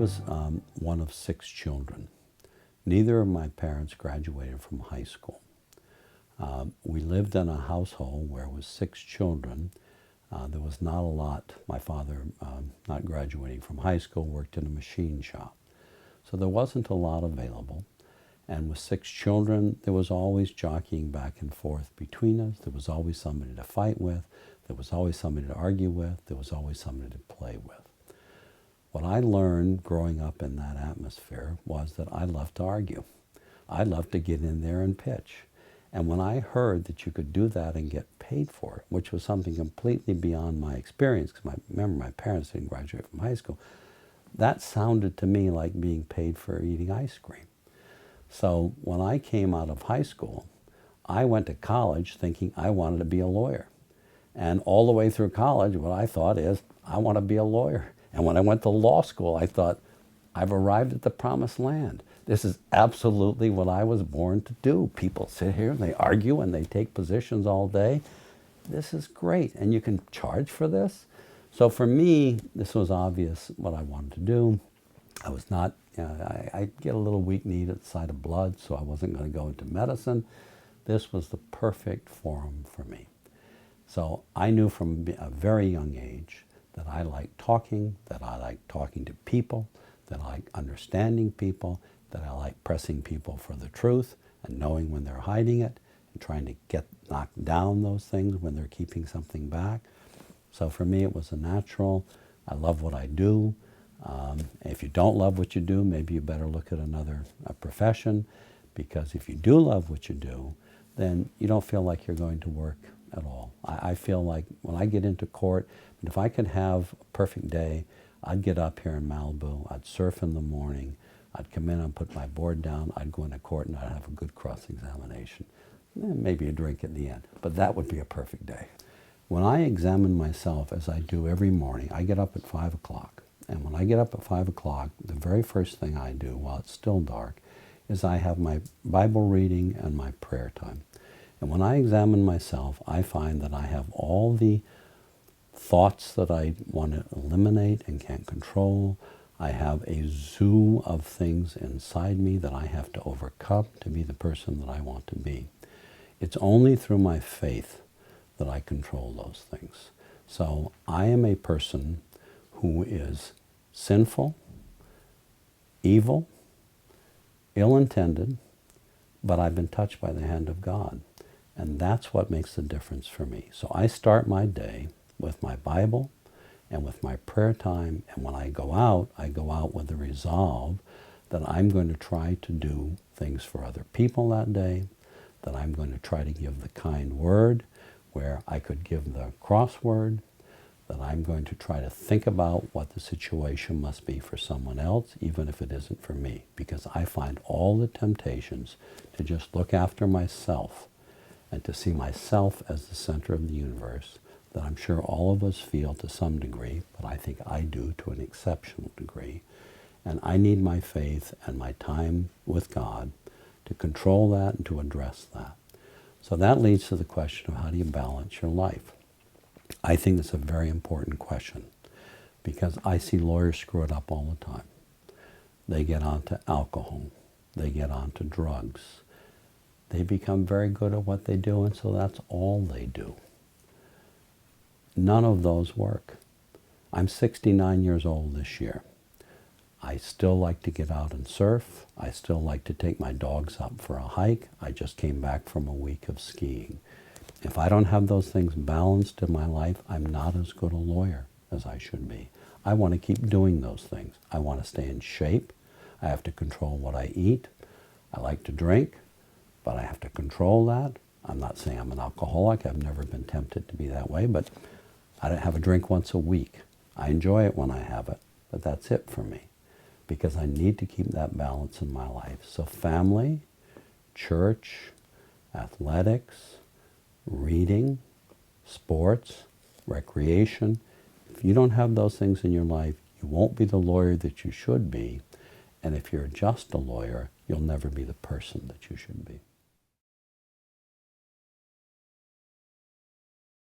was one of 6 children. Neither of my parents graduated from high school. We lived in a household where it was 6 children. There was not a lot. My father, not graduating from high school, worked in a machine shop. So there wasn't a lot available. And with 6 children, there was always jockeying back and forth between us. There was always somebody to fight with. There was always somebody to argue with. There was always somebody to play with. What I learned growing up in that atmosphere was that I loved to argue. I loved to get in there and pitch. And when I heard that you could do that and get paid for it, which was something completely beyond my experience, because remember my parents didn't graduate from high school, that sounded to me like being paid for eating ice cream. So when I came out of high school, I went to college thinking I wanted to be a lawyer. And all the way through college, what I thought is, I want to be a lawyer. And when I went to law school, I thought, I've arrived at the promised land. This is absolutely what I was born to do. People sit here and they argue and they take positions all day. This is great, and you can charge for this. So for me, this was obvious what I wanted to do. I was not, I get a little weak-kneed at the sight of blood, so I wasn't going to go into medicine. This was the perfect forum for me. So I knew from a very young age that I liked talking, that I liked talking to people, that I like understanding people, that I like pressing people for the truth and knowing when they're hiding it and trying to knock down those things when they're keeping something back. So for me, it was a natural. I love what I do. If you don't love what you do, maybe you better look at another profession, because if you do love what you do, then you don't feel like you're going to work at all. I feel like when I get into court, if I could have a perfect day, I'd get up here in Malibu, I'd surf in the morning, I'd come in and put my board down, I'd go into court and I'd have a good cross-examination. Maybe a drink at the end, but that would be a perfect day. When I examine myself, as I do every morning, I get up at 5 o'clock. And when I get up at 5 o'clock, the very first thing I do while it's still dark is I have my Bible reading and my prayer time. And when I examine myself, I find that I have all the thoughts that I want to eliminate and can't control. I have a zoo of things inside me that I have to overcome to be the person that I want to be. It's only through my faith that I control those things. So I am a person who is sinful, evil, ill-intended, but I've been touched by the hand of God. And that's what makes the difference for me. So I start my day with my Bible and with my prayer time. And when I go out with the resolve that I'm going to try to do things for other people that day, that I'm going to try to give the kind word where I could give the crossword, that I'm going to try to think about what the situation must be for someone else, even if it isn't for me, because I find all the temptations to just look after myself and to see myself as the center of the universe, that I'm sure all of us feel to some degree, but I think I do to an exceptional degree. And I need my faith and my time with God to control that and to address that. So that leads to the question of how do you balance your life? I think it's a very important question, because I see lawyers screw it up all the time. They get onto alcohol. They get onto drugs. They become very good at what they do, and so that's all they do. None of those work. I'm 69 years old this year. I still like to get out and surf. I still like to take my dogs up for a hike. I just came back from a week of skiing. If I don't have those things balanced in my life, I'm not as good a lawyer as I should be. I want to keep doing those things. I want to stay in shape. I have to control what I eat. I like to drink, but I have to control that. I'm not saying I'm an alcoholic. I've never been tempted to be that way, but I don't have a drink once a week. I enjoy it when I have it, but that's it for me, because I need to keep that balance in my life. So family, church, athletics, reading, sports, recreation. If you don't have those things in your life, you won't be the lawyer that you should be. And if you're just a lawyer, you'll never be the person that you should be.